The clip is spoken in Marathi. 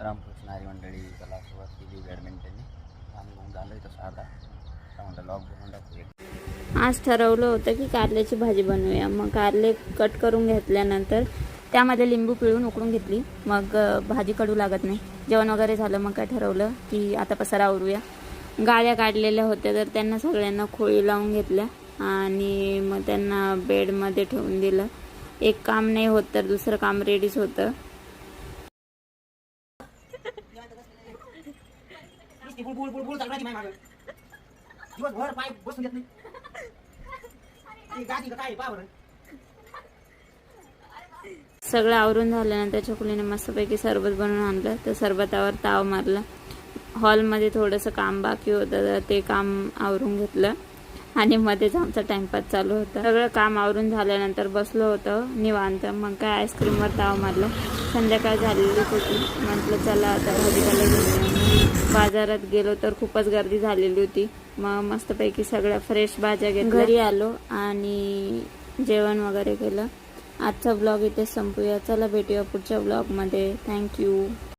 रामकृष्ण हरी मंडळी त्याला सुरुवात केली बॅडमिंटनने आणि मग झालं तसं आता म्हणतं लॉक बनवून टाकूया. आज ठरवलं होतं की कारल्याची भाजी बनवूया. मग कारले कट करून घेतल्यानंतर त्यामध्ये लिंबू पिळून उकळून घेतली. मग भाजी कडू लागत नाही. जेवण वगैरे झालं मग काय ठरवलं की आता पसारा आवरूया. गाड्या काढलेल्या होत्या तर त्यांना सगळ्यांना खोळी लावून घेतल्या आणि मग त्यांना बेडमध्ये ठेवून दिलं. एक काम नाही होत तर दुसरं काम रेडीच होतं. सगळं आवरून झाल्यानंतर छकुलीने मस्तपैकी सरबत बनवून आणलं. तर सरबतावर ताव मारला. हॉलमध्ये थोडंसं काम बाकी होतं तर ते काम आवरून घेतलं आणि मध्येच आमचा टाइमपास चालू होता. सगळं काम आवरून झाल्यानंतर बसलो होतं निवांत. मग काय आईस्क्रीमवर ताव मारला. संध्याकाळ झालेलीच होती. म्हटलं चला आता भाजीपाला घेऊया. बाजारात गेलो तर खूपच गर्दी झालेली होती. मग मस्तपैकी सगळ्या फ्रेश भाज्या घेतल्या. घरी आलो आणि जेवण वगैरे केलं. आजचा ब्लॉग इथे संपूया. चला भेटूया पुढच्या ब्लॉगमध्ये. थँक्यू.